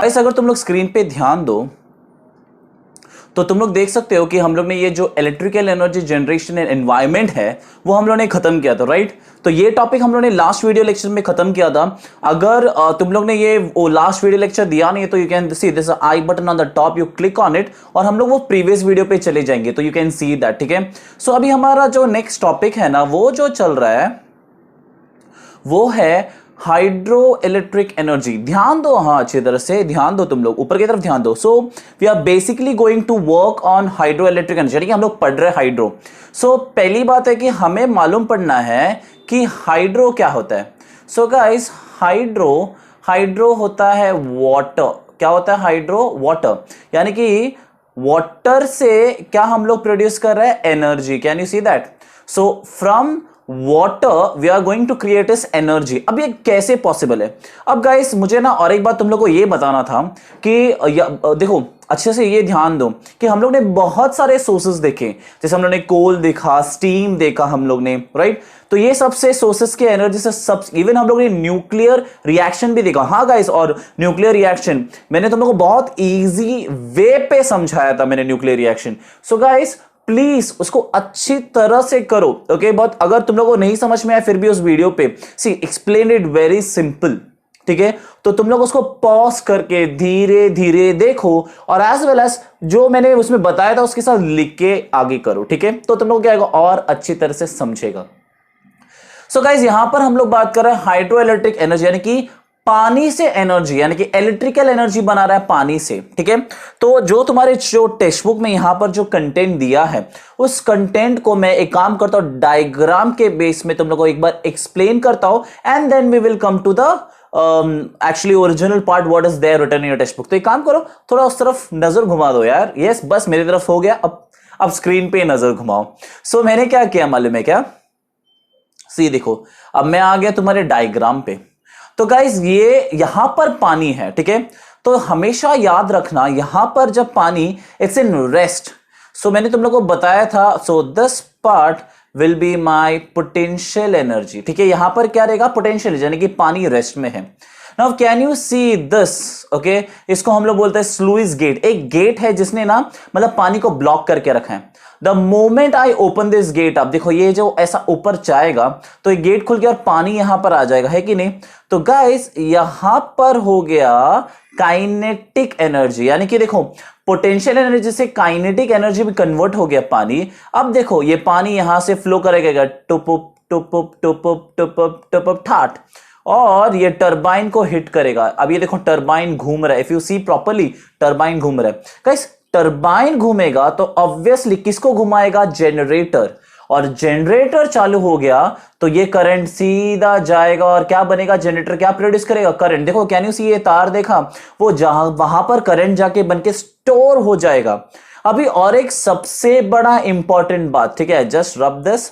Guys अगर तुम लोग स्क्रीन पे ध्यान दो तो तुम लोग देख सकते हो कि हम लोग ने ये जो electrical energy generation and environment है वो हम लोग ने खत्म किया था, राइट। तो ये टॉपिक हम लोग ने लास्ट वीडियो लेक्चर में खत्म किया था। अगर तुम लोग ने ये वो लास्ट वीडियो लेक्चर दिया नहीं है तो you can see this I button on the top, you click on it और हम लोग वो प्रीवियस वीडियो पे चले जाएंगे तो यू कैन सी दैट, ठीक है। सो अभी हमारा जो नेक्स्ट टॉपिक है ना वो जो चल रहा है वो है हाइड्रो इलेक्ट्रिक एनर्जी। ध्यान दो, हाँ अच्छी तरह से ध्यान दो, तुम लोग ऊपर की तरफ ध्यान दो। So we are basically going to work on hydro electric energy, यानी कि हम लोग पढ़ रहे हैं हाइड्रो। सो पहली बात है कि हमें मालूम पड़ना है कि हाइड्रो क्या होता है। सो गाइस हाइड्रो होता है वाटर। क्या होता है हाइड्रो? वाटर, यानी कि वाटर से क्या हम लोग प्रोड्यूस कर रहे हैं? Energy. Can you see that? So from water we are going to create this energy. अब ये कैसे पॉसिबल है? अब गाइस मुझे ना और एक बात तुम लोग को ये बताना था कि देखो अच्छे से ये ध्यान दो कि हम लोग ने बहुत सारे सोर्सेस देखे, जैसे हम लोग ने कोल देखा, स्टीम देखा हम लोग ने, राइट। तो ये सबसे सोर्सेस के एनर्जी से सब, इवन हम लोग ने न्यूक्लियर रिएक्शन भी देखा। हाँ गाइस, और न्यूक्लियर रिएक्शन मैंने तुम लोग को बहुत इजी वे पे समझाया था मैंने nuclear reaction. So guys please उसको अच्छी तरह से करो, ओके। बट अगर तुम लोगों को नहीं समझ में आए फिर भी उस वीडियो पे सी एक्सप्लेन इट वेरी सिंपल, ठीक है। तो तुम लोग उसको पॉज करके धीरे धीरे देखो और एज वेल एज जो मैंने उसमें बताया था उसके साथ लिख के आगे करो, ठीक है। तो तुम लोग क्या आएगा और अच्छी तरह से समझेगा। सो गाइज यहां पर हम लोग बात कर रहे हैं हाइड्रो इलेक्ट्रिक एनर्जी, यानी कि पानी से एनर्जी, यानी कि इलेक्ट्रिकल एनर्जी बना रहा है पानी से, ठीक है। तो जो तुम्हारे जो टेक्स्ट बुक में यहां पर जो कंटेंट दिया है उस कंटेंट को मैं एक काम करता हूं डायग्राम के बेस में तुम लोगों को एक बार एक्सप्लेन करता हूं and then we will come to the actually original part what is there written in your textbook. तो एक काम करो थोड़ा उस तरफ नजर घुमा दो यार। यस बस मेरी तरफ हो गया, अब स्क्रीन पे नजर घुमाओ। सो मैंने क्या किया मालूम है क्या? सी देखो, अब मैं आ गया तुम्हारे डायग्राम पे। तो गाइज ये यहां पर पानी है, ठीक है। तो हमेशा याद रखना यहां पर जब पानी इट्स इन रेस्ट, सो मैंने तुम लोगों को बताया था, so this part will be my potential energy, ठीक है। यहां पर क्या रहेगा? पोटेंशियल, यानी कि पानी रेस्ट में है। Now can you see this? Okay, इसको हम लोग बोलते हैं स्लुइस गेट। एक गेट है जिसने ना मतलब पानी को ब्लॉक करके रखा है। The moment I open this gate, आप देखो ये जो ऐसा ऊपर जाएगा तो ये गेट खुल गया और पानी यहां पर आ जाएगा, है कि नहीं? तो गाइस यहां पर हो गया काइनेटिक एनर्जी, यानी कि देखो पोटेंशियल एनर्जी से काइनेटिक एनर्जी में कन्वर्ट हो गया पानी। अब देखो ये पानी यहां से फ्लो करेगा टुप अप टुप अप टुप अप टुप अप टुप अप ठाट, और ये टरबाइन को हिट करेगा। अब ये देखो टरबाइन घूम रहा है, if you see properly turbine घूम रहा है। गाइस टरबाइन घूमेगा तो ऑब्वियसली किसको घुमाएगा? जनरेटर, और जनरेटर चालू हो गया तो ये करंट सीधा जाएगा और क्या बनेगा? जनरेटर क्या प्रोड्यूस करेगा? करंट। देखो कैन यू सी ये तार देखा, वो जहां वहां पर करंट जाके बनके स्टोर हो जाएगा। अभी और एक सबसे बड़ा इंपॉर्टेंट बात, ठीक है, जस्ट रब दिस,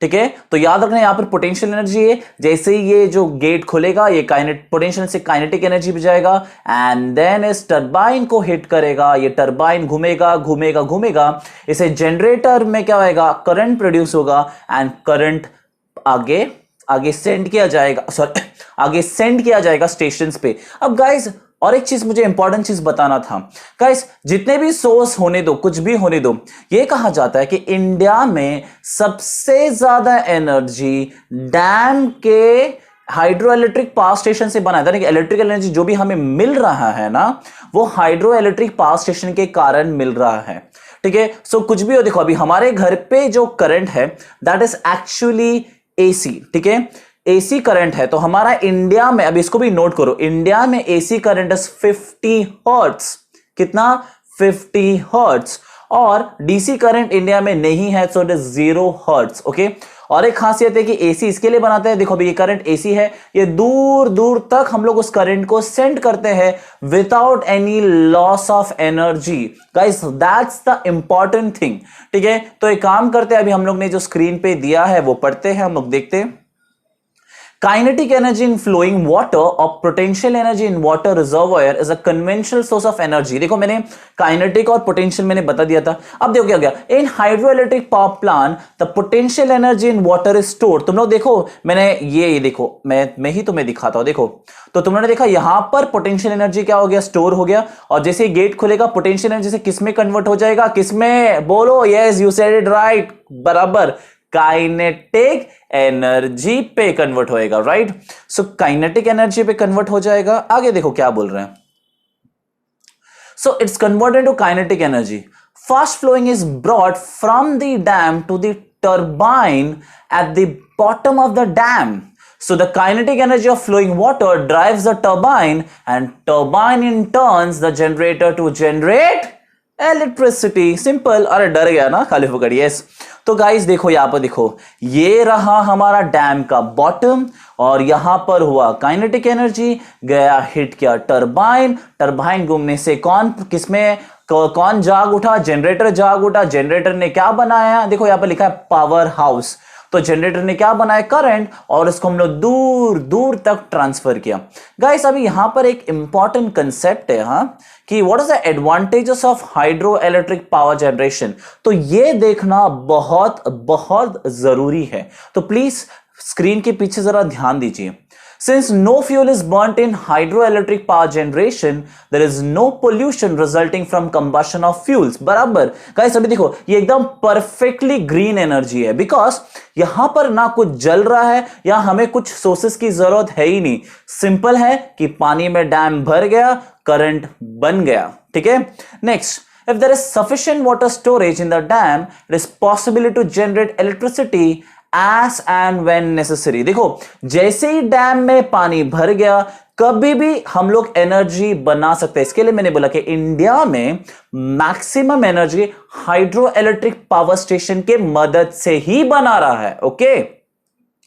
ठीक है। तो याद रखना यहां पर पोटेंशियल एनर्जी है, जैसे ही ये जो गेट खुलेगा ये पोटेंशियल से काइनेटिक एनर्जी भी जाएगा एंड देन इस टरबाइन को हिट करेगा। ये टरबाइन घूमेगा घूमेगा घूमेगा, इसे जनरेटर में क्या होगा? करंट प्रोड्यूस होगा एंड करंट आगे आगे सेंड किया जाएगा, सॉरी आगे सेंड किया जाएगा स्टेशंस पे। अब गाइस और एक चीज मुझे इंपॉर्टेंट चीज बताना था। गाइस जितने भी सोर्स होने दो, कुछ भी होने दो, ये कहा जाता है कि इंडिया में सबसे ज्यादा एनर्जी डैम के हाइड्रो इलेक्ट्रिक पावर स्टेशन से बना है। इलेक्ट्रिकल एनर्जी जो भी हमें मिल रहा है ना वो हाइड्रो इलेक्ट्रिक पावर स्टेशन के कारण मिल रहा है, ठीक है। सो कुछ भी हो, देखो अभी हमारे घर पे जो करंट है दैट इज एक्चुअली एसी, ठीक है, एसी करंट है। तो हमारा इंडिया में, अब इसको भी नोट करो, इंडिया में एसी करंट इज 50 हर्ट्ज। कितना? 50 हर्ट्ज। और डीसी करंट इंडिया में नहीं है, so it is 0 hertz, okay. और एक खासियत है कि एसी इसके लिए बनाते हैं, देखो अभी ये करंट एसी है, ये दूर दूर तक हम लोग उस करंट को सेंड करते हैं without any loss of energy. Guys that's the important thing, ठीक है। तो एक काम करते हैं, अभी हम लोग ने जो स्क्रीन पे दिया है वो पढ़ते हैं, हम लोग देखते हैं Kinetic energy in flowing water or potential energy in water reservoir is a conventional source of energy. देखो मैंने काइनेटिक और पोटेंशियल मैंने बता दिया था. अब देखो क्या हो गया. In hydroelectric power plant the potential energy in water is stored. तुम लोग देखो, मैंने ये देखो, मैं ही तुम्हें दिखाता हूं. देखो तो तुमने देखा यहां पर पोटेंशियल एनर्जी क्या हो गया, स्टोर हो गया. और जैसे गेट खुलेगा पोटेंशियल एनर्जी से किस में कन्वर्ट हो जाएगा, किस में, बोलो. Yes you said it right, बराबर. काइनेटिक एनर्जी पे कन्वर्ट होएगा, राइट. सो काइनेटिक एनर्जी पे कन्वर्ट हो जाएगा. आगे देखो क्या बोल रहे हैं. So it's converted to kinetic energy. Fast flowing is brought from the dam to the turbine at the bottom of the dam. So the kinetic energy of flowing water drives the turbine and turbine in turns the generator to generate electricity. Simple. अरे डर गया ना खाली फुकड़. Yes. तो guys देखो यहां पर देखो, ये रहा हमारा डैम का बॉटम और यहां पर हुआ काइनेटिक एनर्जी, गया हिट किया टर्बाइन. टर्बाइन घूमने से कौन जाग उठा, जनरेटर जाग उठा. जनरेटर ने क्या बनाया, देखो यहां पर लिखा है पावर हाउस. तो जनरेटर ने क्या बनाया, करंट, और इसको हम लोग दूर दूर तक ट्रांसफर किया. गाइस अभी यहां पर एक इंपॉर्टेंट कंसेप्ट है, हाँ, कि what is the advantages of hydro electric power generation. तो ये देखना बहुत बहुत जरूरी है. तो प्लीज स्क्रीन के पीछे जरा ध्यान दीजिए. Since no fuel is burnt in hydroelectric power generation, there is no pollution resulting from combustion of fuels. बराबर. गाइस अभी देखो ये एकदम परफेक्टली ग्रीन एनर्जी है, बिकॉज यहां पर ना कुछ जल रहा है या हमें कुछ सोर्सेस की जरूरत है ही नहीं. सिंपल है कि पानी में डैम भर गया, करंट बन गया. ठीक है. Next, if there is sufficient water storage in the dam, it is possible to generate electricity as and when necessary. देखो जैसे ही डैम में पानी भर गया, कभी भी हम लोग एनर्जी बना सकते हैं. इसके लिए मैंने बोला कि इंडिया में maximum energy hydro electric power station के मदद से ही बना रहा है. ओके.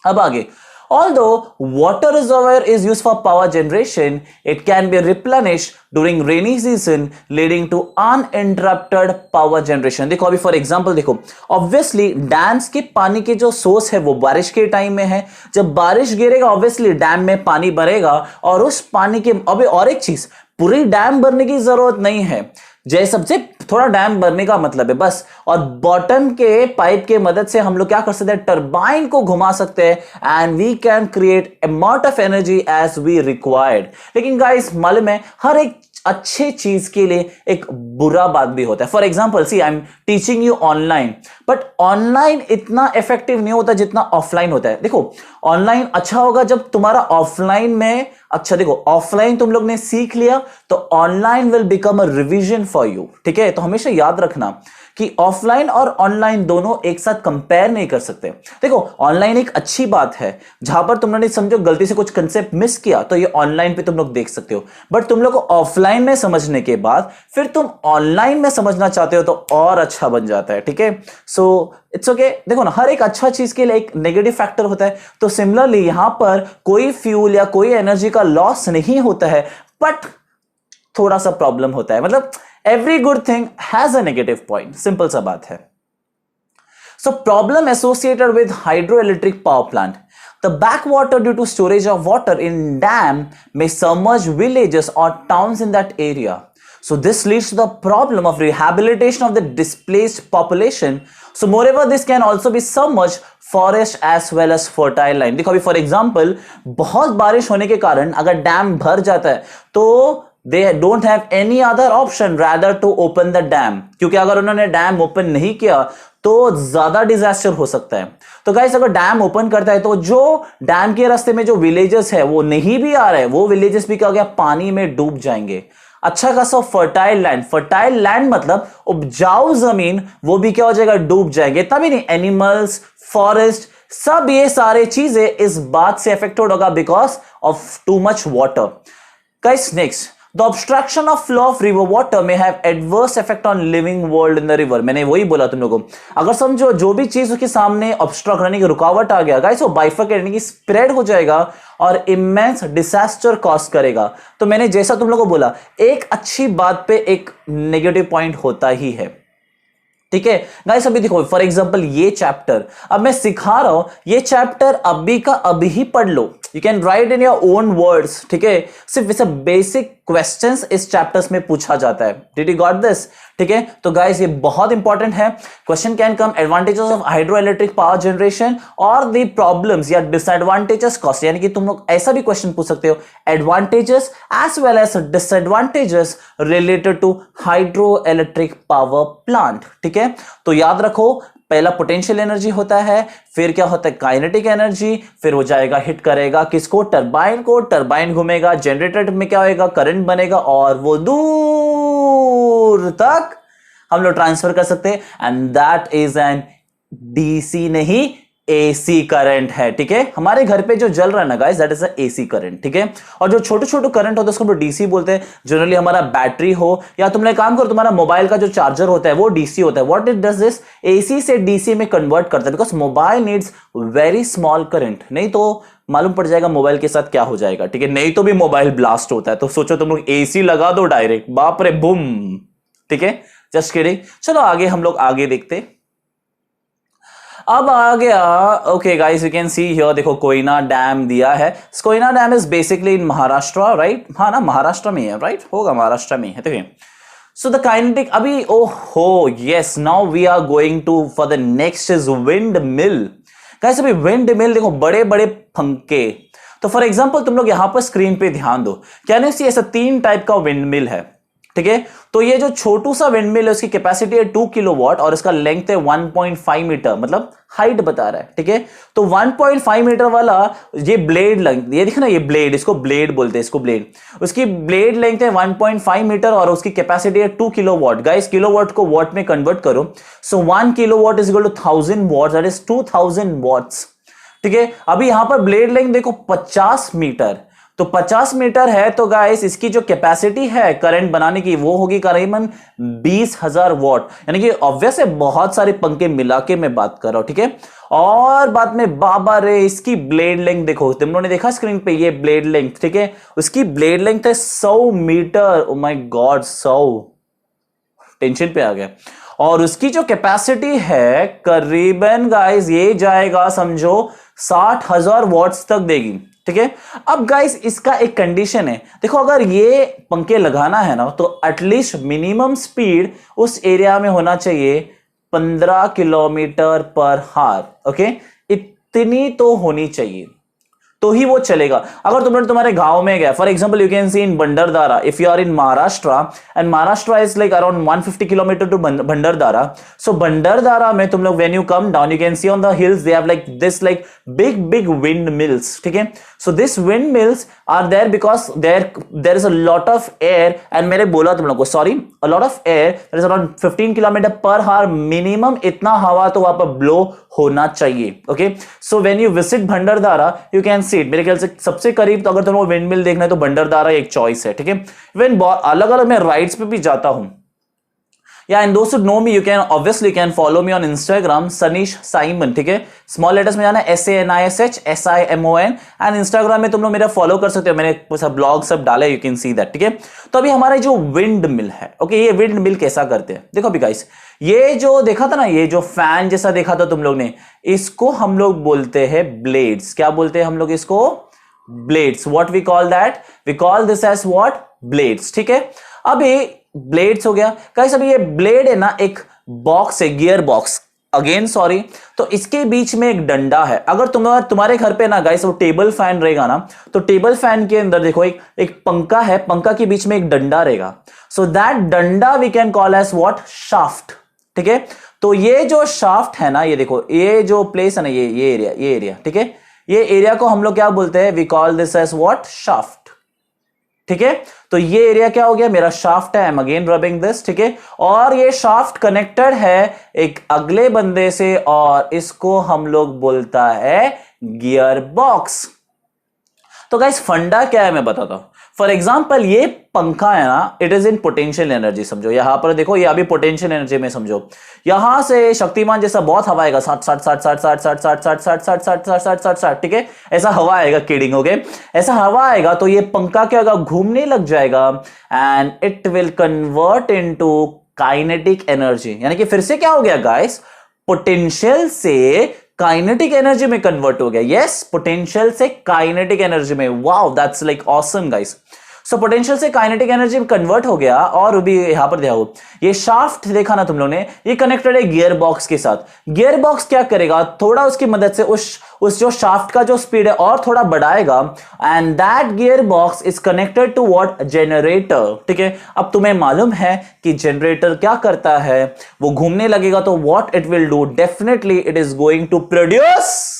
अब आगे, although water reservoir is used for power generation, it can be replenished during rainy season leading to uninterrupted power generation. देखो अभी फॉर एग्जांपल देखो, ऑब्वियसली डैम्स के पानी के जो सोर्स है वो बारिश के टाइम में है. जब बारिश गिरेगा ऑब्वियसली डैम में पानी भरेगा, और उस पानी के अभी और एक चीज, पूरी डैम भरने की जरूरत नहीं है. जैसे सबसे थोड़ा डैम भरने का मतलब है बस, और बॉटम के पाइप के मदद से हम लोग क्या कर सकते हैं, टरबाइन को घुमा सकते हैं, and we can create amount of energy as we required. लेकिन गाइस मालूम है हर एक अच्छे चीज के लिए एक बुरा बात भी होता है. For example see, I am teaching you online, but online इतना इफेक्टिव नहीं होता जितना ऑफलाइन होता है. देखो ऑनलाइन अच्छा होगा जब तुम्हारा ऑफलाइन में, अच्छा देखो ऑफलाइन तुम लोग ने सीख लिया तो online will become a revision for you. ठीक है. तो हमेशा याद रखना कि ऑफलाइन और ऑनलाइन दोनों एक साथ कंपेयर नहीं कर सकते. देखो ऑनलाइन एक अच्छी बात है, जहां पर तुम लोग ने समझो गलती से कुछ कंसेप्ट मिस किया तो ये ऑनलाइन पे तुम लोग देख सकते हो, बट तुम लोग को ऑफलाइन में समझने के बाद फिर तुम ऑनलाइन में समझना चाहते हो तो और अच्छा बन जाता है. ठीक है. So it's okay. देखो ना, हर एक अच्छा चीज के लिए एक नेगेटिव फैक्टर होता है. तो सिमिलरली यहां पर कोई फ्यूल या कोई एनर्जी का लॉस नहीं होता है, बट थोड़ा सा प्रॉब्लम होता है. मतलब every good thing has a negative point. Simple सा बात है. So problem associated with hydroelectric power plant. The backwater due to storage of water in dam may submerge villages or towns in that area. So this leads to the problem of rehabilitation of the displaced population. So moreover this can also be submerged forest as well as fertile land. देखो अभी for example बहुत बारिश होने के कारण अगर dam भर जाता है तो they don't have any other option rather to open the dam, क्योंकि अगर उन्होंने डैम ओपन नहीं किया तो ज्यादा डिजास्टर हो सकता है. तो गाइस अगर डैम ओपन करता है तो जो डैम के रास्ते में जो विलेजेस है वो नहीं भी आ रहे हैं, वो विलेजेस भी क्या हो गया, पानी में डूब जाएंगे. अच्छा खासा फर्टाइल लैंड, फर्टाइल लैंड मतलब उपजाऊ जमीन, वो भी क्या हो जाएगा, डूब जाएंगे. तभी नहीं, एनिमल्स, फॉरेस्ट, सब ये सारे चीजें इस बात से अफेक्टेड होगा because of too much water. Guys next, The obstruction of flow of river water may have adverse effect on living world in the river. मैंने वही बोला तुम लोगों को, अगर समझो जो भी चीज उसके सामने ऑब्स्ट्रक्ट करने की रुकावट आ गया गाइस, वो बाइफर्केट यानी कि स्प्रेड हो जाएगा और इमेंस डिजास्टर कॉज करेगा. तो मैंने जैसा तुम लोगों को बोला, एक अच्छी बात पे एक नेगेटिव पॉइंट होता ही है. ठीक है गाइस. अभी देखो फॉर एग्जांपल ये चैप्टर अब मैं सिखा रहा हूं, ये चैप्टर अभी का अभी ही पढ़ लो. You can write in your own words, ठीक है। सिर्फ इसे बेसिक क्वेश्चंस इस चैप्टर्स में पूछा जाता है। Did you got this? ठीक है, तो गाइस ये बहुत इंपॉर्टेंट है। Question can come advantages of hydro electric power generation और द प्रॉब्लम्स या डिसएडवांटेजेस कॉस्ट, यानी कि तुम लोग ऐसा भी क्वेश्चन पूछ सकते हो, advantages as well as disadvantages related to hydroelectric power plant, ठीक है। तो याद रखो, पहला पोटेंशियल एनर्जी होता है, फिर क्या होता है काइनेटिक एनर्जी, फिर हो जाएगा हिट करेगा किसको, टरबाइन को, टरबाइन घूमेगा, जनरेटर में क्या होएगा, करंट बनेगा और वो दूर तक हम लोग ट्रांसफर कर सकते हैं, and that is an DC नहीं एसी करंट है, ठीक है। हमारे घर पे जो जल रहा है ना guys, that is a AC current, ठीक है। और जो छोटे छोटे करंट होते हैं उसको हम लोग डीसी बोलते हैं। जनरली हमारा बैटरी हो या तुम लोग काम करो, तुम्हारा मोबाइल का जो चार्जर होता है वो डीसी होता है। What it does this, AC से डीसी में कन्वर्ट करता है, because mobile needs very small current, नहीं तो मालूम पड़ जाएगा मोबाइल के साथ क्या हो जाएगा, ठीक है। नहीं तो भी मोबाइल ब्लास्ट होता है, तो सोचो तुम लोग एसी लगा दो डायरेक्ट, बाप रे बूम, ठीक है। Just kidding. चलो आगे हम लोग आगे देखते। अब आ गया, okay guys you can see here, देखो कोयना डैम दिया है। Koyna dam is basically in Maharashtra, right? हाँ ना, महाराष्ट्र में है, राइट? होगा महाराष्ट्र में है, देखिए। सो द काइनेटिक, अभी ओहो yes, now we are going to for the next is windmill. Guys अभी विंड मिल देखो, बड़े बड़े पंखे। तो फॉर एग्जांपल तुम लोग यहां पर स्क्रीन पे ध्यान दो, क्या नहीं सी ऐसा 3 टाइप का विंड मिल है, ठीक है। तो ये जो छोटू सा विंडमिल है उसकी कैपेसिटी है 2 किलोवाट और इसका लेंथ है 1.5 मीटर, मतलब हाइट बता रहा है, ठीक है। तो 1.5 मीटर वाला ये ब्लेड लेंथ, ये देखो ना, ये ब्लेड, इसको ब्लेड बोलते हैं, इसको ब्लेड, उसकी ब्लेड लेंथ है 1.5 मीटर और उसकी कैपेसिटी है 2 किलोवाट। गाइस किलोवाट को वॉट में कन्वर्ट करो, so 1 kilowatt is equal to 1000 watts, that is 2000 watts, ठीक है। अभी यहां पर ब्लेड लेंथ देखो 50 मीटर, तो 50 मीटर है, तो गाइस इसकी जो कैपेसिटी है करंट बनाने की वो होगी करीबन 20,000 वॉट, यानी कि ऑब्वियस है बहुत सारे पंखे मिला के मैं बात कर रहा हूं, ठीक है। और बाद में बाबा रे, इसकी ब्लेड लेंथ देखो, तुम लोगों ने देखा स्क्रीन पे ये ब्लेड लेंथ, ठीक है। उसकी ब्लेड लेंथ है 100 metre, oh my god 100, tension पे आ गया। और उसकी जो कैपेसिटी है करीबन गाइस ये जाएगा समझो 60,000 वॉट्स तक देगी, ठीक है। अब गाइस इसका एक कंडीशन है, देखो अगर ये पंखे लगाना है ना तो एटलीस्ट मिनिमम स्पीड उस एरिया में होना चाहिए 15 किलोमीटर पर हार, ओके, इतनी तो होनी चाहिए तो ही वो चलेगा। अगर तुमने तुम्हारे गांव में गया, for example you can see in Bhandardara, if you are in Maharashtra and Maharashtra is like around 150 kilometre to Bhandardara, so Bhandardara में तुम लोग when you come down you can see on the hills they have like this like big windmills, ठीक है। So this windmills are there because there is a lot of air, and मैंने बोला तुम लोग को, sorry, a lot of air, that is around 15 kilometre पर हावर minimum, इतना हवा तो वहां पर ब्लो होना चाहिए, okay. So when you visit Bhandardara you can see it, मेरे ख्याल से सबसे करीब तो अगर तुमको विंड मिल देखना है तो भंडारदारा एक चॉइस है, ठीक है। इवन अलग अलग मैं राइड्स पे भी जाता हूं, या एंड दोस्त know me, you can obviously can follow me on Instagram Sanish Simon, ठीक है। स्मॉल लेटर्स में जाना है SANISH SIMON, एंड इंस्टाग्राम में तुम लोग मेरा फॉलो कर सकते हो, मैंने सब ब्लॉग सब डाले, यू कैन सी दैट, ठीक है। तो अभी हमारे जो विंड मिल है, ओके, ये विंड मिल कैसा करते हैं देखो अभी गाइस, ये जो देखा था ना, ये जो फैन जैसा देखा था तुम लोग ने, इसको हम लोग बोलते हैं ब्लेड्स। क्या बोलते हैं हम लोग इसको? Blades. What we call that? We call this as what? Blades, ठीक है। अभी ब्लेड्स हो गया गाइस, अभी ये ब्लेड है ना एक बॉक्स है, गियर बॉक्स, अगेन सॉरी, तो इसके बीच में एक डंडा है। अगर तुम्हारे घर पे ना गाइस वो टेबल फैन रहेगा ना, तो टेबल फैन के अंदर देखो एक पंखा है, पंखा के बीच में एक डंडा रहेगा, सो दैट डंडा we can call as what? Shaft, ठीक है। तो ये जो शाफ्ट है ना, ये देखो, ये जो प्लेस है ना, ये एरिया, ठीक है, ये एरिया को हम लोग क्या बोलते हैं? We call this as what? Shaft, ठीक है। तो ये एरिया क्या हो गया? मेरा शाफ्ट है, I am again rubbing this, ठीक है। और ये शाफ्ट कनेक्टेड है एक अगले बंदे से और इसको हम लोग बोलता है गियर बॉक्स। तो गाइस फंडा क्या है मैं बताता हूं। फॉर एग्जाम्पल ये पंखा है ना, it is in potential energy, समझो यहां पर देखो, ये अभी पोटेंशियल एनर्जी में समझो, यहां से शक्तिमान जैसा बहुत हवा आएगा, 60 ठीक है, ऐसा हवा आएगा, किडिंग, ओके, ऐसा हवा आएगा, तो ये पंखा क्या होगा? घूमने लग जाएगा and it will convert into kinetic energy, यानी कि फिर से क्या हो गया गाइस? पोटेंशियल से काइनेटिक एनर्जी में कन्वर्ट हो गया। यस, पोटेंशियल से काइनेटिक एनर्जी में। Wow, that's like awesome guys. So potential से काइनेटिक एनर्जी में कन्वर्ट हो गया। और भी यहां पर देखो, ये शाफ्ट देखा ना तुम लोगों ने, ये कनेक्टेड है गियर बॉक्स के साथ। गियर बॉक्स क्या करेगा, थोड़ा उसकी मदद से उस जो शाफ्ट का जो स्पीड है और थोड़ा बढ़ाएगा, and that gear box is connected to what, generator. ठीक है, अब तुम्हें मालूम है कि जनरेटर क्या करता है, वो घूमने लगेगा तो what it will do, definitely it is going to produce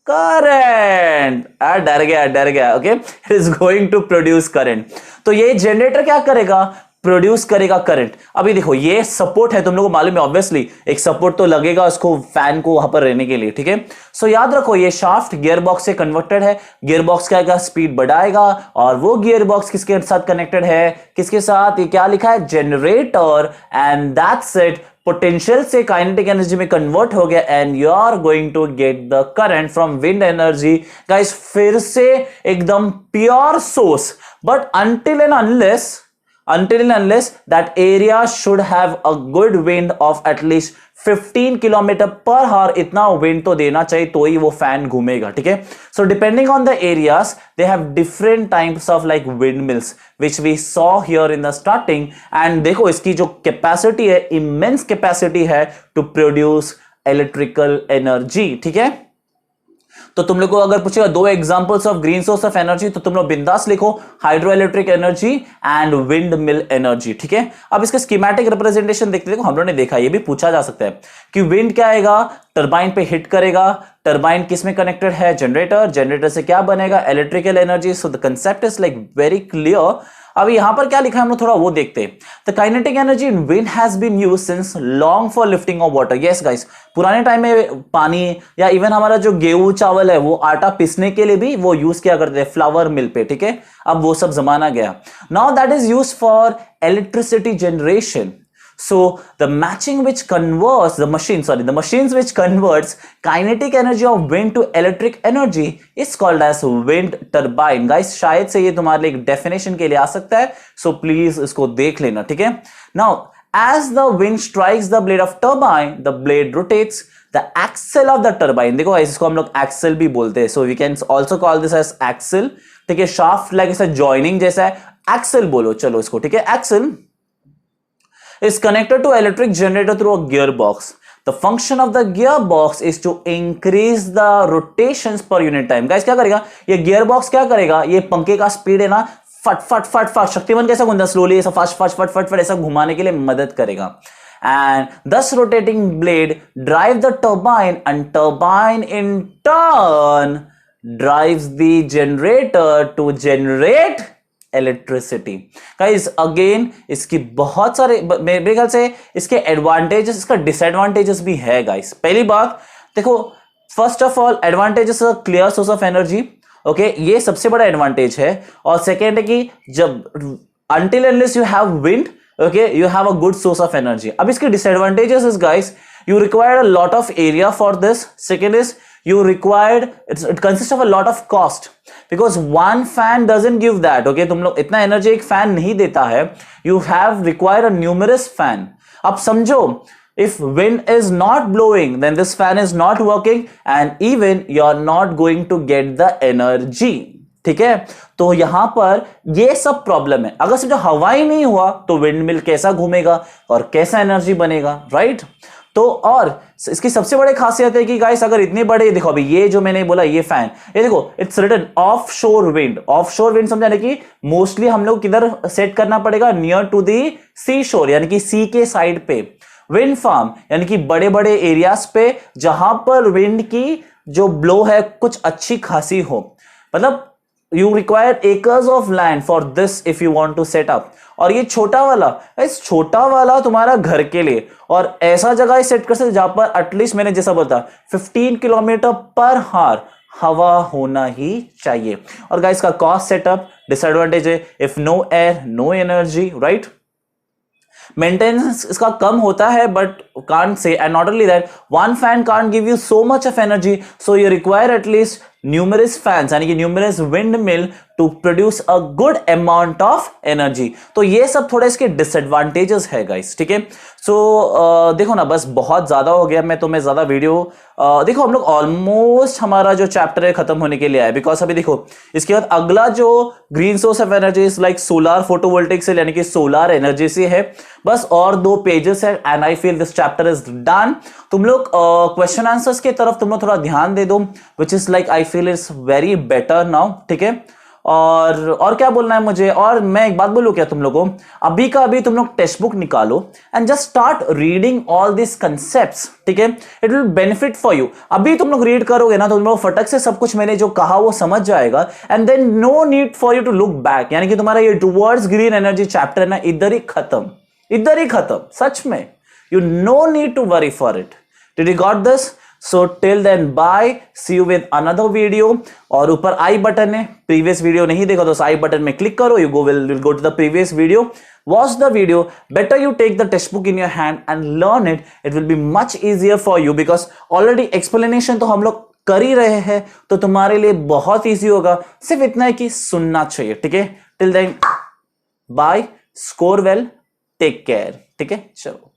current. डर गया। Okay, it is going to produce current. तो ये जनरेटर क्या करेगा, प्रोड्यूस करेगा करंट। अभी देखो, ये सपोर्ट है, तुम लोगों को मालूम है ऑब्वियसली, एक सपोर्ट तो लगेगा उसको, फैन को वहां पर रहने के लिए। ठीक है, सो याद रखो, ये शाफ्ट गियर बॉक्स से कन्वर्टेड है। गियर बॉक्स क्या आएगा, स्पीड बढ़ाएगा, और वो गियर बॉक्स किसके साथ कनेक्टेड है, किसके साथ, ये क्या लिखा है, generator. And that's it, potential से काइनेटिक एनर्जी में कन्वर्ट हो गया, and you are going to get the current from wind energy. Guys, फिर से एकदम pure source, but until and unless that area should have a good wind of at least 15 kilometre पर हावर, इतना wind तो देना चाहिए तो ही वो फैन घूमेगा। ठीक है, so depending on the areas they have different types of like wind mills which we saw here in the starting. And देखो, इसकी जो कैपेसिटी है, इमेंस कैपेसिटी है टू प्रोड्यूस इलेक्ट्रिकल एनर्जी। ठीक है, तो तुम लोग को अगर पूछेगा दो examples of green source of energy, तो तुम लोग बिंदास लिखो, hydro electric energy and wind mill energy. ठीक है, अब इसका स्कीमेटिक रिप्रेजेंटेशन देखते, देखो हम लोगों ने देखा, ये भी पूछा जा सकता है कि विंड क्या आएगा, टरबाइन पे हिट करेगा, टरबाइन किस में कनेक्टेड है, जनरेटर, जनरेटर से क्या बनेगा, electrical energy. So the concept is like very clear. अब यहां पर क्या लिखा है हम लोग थोड़ा वो देखते हैं। The kinetic energy in wind has been used since long for lifting of water. Yes guys, पुराने टाइम में पानी या इवन हमारा जो गेहूं चावल है वो आटा पीसने के लिए भी वो यूज किया करते हैं फ्लावर मिल पे। ठीक है, अब वो सब जमाना गया। Now that is used for electricity generation. So the machines which converts kinetic energy of wind to electric energy is called as wind turbine. Guys, शायद से ये तुम्हारे लिए एक definition के लिए आ सकता है, so please इसको देख लेना. ठीक है, now as the wind strikes the blade of turbine, the blade rotates. The axle of the turbine, देखो इसको हम लोग axle भी बोलते हैं, so we can also call this as axle. ठीक है, shaft like ऐसा joining जैसा है, axle बोलो चलो इसको. ठीक है, axle is connected to electric generator through a gearbox. The function of the gearbox is to increase the rotations per unit time. Guys, क्या करेगा ये gearbox, क्या करेगा, ये पंखे का स्पीड है ना, फट फट फट फट, शक्तिमान कैसा घूमता है, स्लोली ऐसा फास्ट फास्ट फट फट फट ऐसा घुमाने के लिए मदद करेगा. And thus rotating blade drive the turbine, and turbine in turn drives the generator to generate electricity. Guys again इसकी बहुत सारे, मेरे ख्याल से इसके एडवांटेजेस, इसका डिसएडवांटेजेस भी है. गाइस पहली बात देखो, first of all advantages a clear source of energy. Okay, ये सबसे बड़ा एडवांटेज है. और सेकेंड है कि जब until unless you have wind, okay, you have a good source of energy. अब इसके disadvantages is guys, you require a lot of area for this. Second is you required, it consists of a lot of cost because one fan doesn't give that. Okay, तुम लोग इतना energy एक fan नहीं देता है. You have required a numerous fan. अब समझो, if wind is not blowing, then this fan is not working and even you are not going to get the energy. ठीक है, तो यहां पर ये सब प्रॉब्लम है. अगर समझो हवा ही नहीं हुआ तो विंड मिल कैसा घूमेगा और कैसा एनर्जी बनेगा, राइट? तो और इसकी सबसे बड़ी खासियत है कि गाइस अगर इतने बड़े, देखो अभी ये जो मैंने बोला ये फैन, ये देखो इट्स रिटन ऑफ शोर विंड. ऑफ शोर विंड समझाने की मोस्टली हम लोग किधर सेट करना पड़ेगा, नियर टू दी सी शोर, यानी कि सी के साइड पे. विंड फार्म यानी कि बड़े बड़े एरियाज पे जहां पर विंड की जो ब्लो है कुछ अच्छी खासी हो, मतलब you require acres of land for this if you want to set up. और ये छोटा वाला, इस छोटा वाला तुम्हारा घर के लिए और ऐसा जगह सेट कर सकते जहां पर एटलीस्ट मैंने जैसा बोला 15 किलोमीटर पर हावर हवा होना ही चाहिए. और गाइस का कॉस्ट सेटअप डिसएडवांटेज है, if no air no energy, right? Maintenance इसका कम होता है but can't say, and not only that, one fan can't give you so much of energy, so you require at least numerous fans यानी कि numerous wind mill to produce a good amount of energy. तो ये सब थोड़े इसके disadvantages है guys, ठीक है। सो देखो ना, बस बहुत ज्यादा हो गया, मैं तुम्हें ज्यादा वीडियो देखो हम लोग ऑलमोस्ट हमारा जो चैप्टर है खत्म होने के लिए आया, बिकॉज अभी देखो इसके बाद अगला जो green source of energy is like solar photovoltaic से, यानी कि सोलर एनर्जी से है। बस और 2 पेजेस है and I feel this chapter is done. तुम लोग क्वेश्चन आंसर्स की तरफ तुम लोग थोड़ा ध्यान दे दो, which is like I feel is very better now, ठीक है। और क्या बोलना है मुझे, और मैं एक बात बोलूं क्या तुम लोगों को, अभी का अभी तुम लोग टेक्स्ट बुक निकालो and just start reading all this concepts, ठीक है। It will benefit for you. अभी तुम लोग रीड करोगे ना तो तुम लोग फटक से सब कुछ मैंने जो कहा वो समझ जाएगा, and then no need for you to look back, यानी कि तुम्हारा ये टुवर्ड्स ग्रीन एनर्जी चैप्टर है ना, इधर ही खत्म, इधर ही खत्म, सच में। You no need to worry for it. Did you got this? So till then bye, see you with another video। और ऊपर आई बटन है, प्रीवियस वीडियो नहीं देखा तो आई बटन में क्लिक करो, you will go to the previous video, watch the video। better you take the textbook in your hand and learn it, it will be much easier for you because already explanation तो हम लोग कर ही रहे हैं, तो तुम्हारे लिए बहुत ईजी होगा, सिर्फ इतना है कि सुनना चाहिए, ठीक है। till then bye, score well, take care, ठीक है, चलो।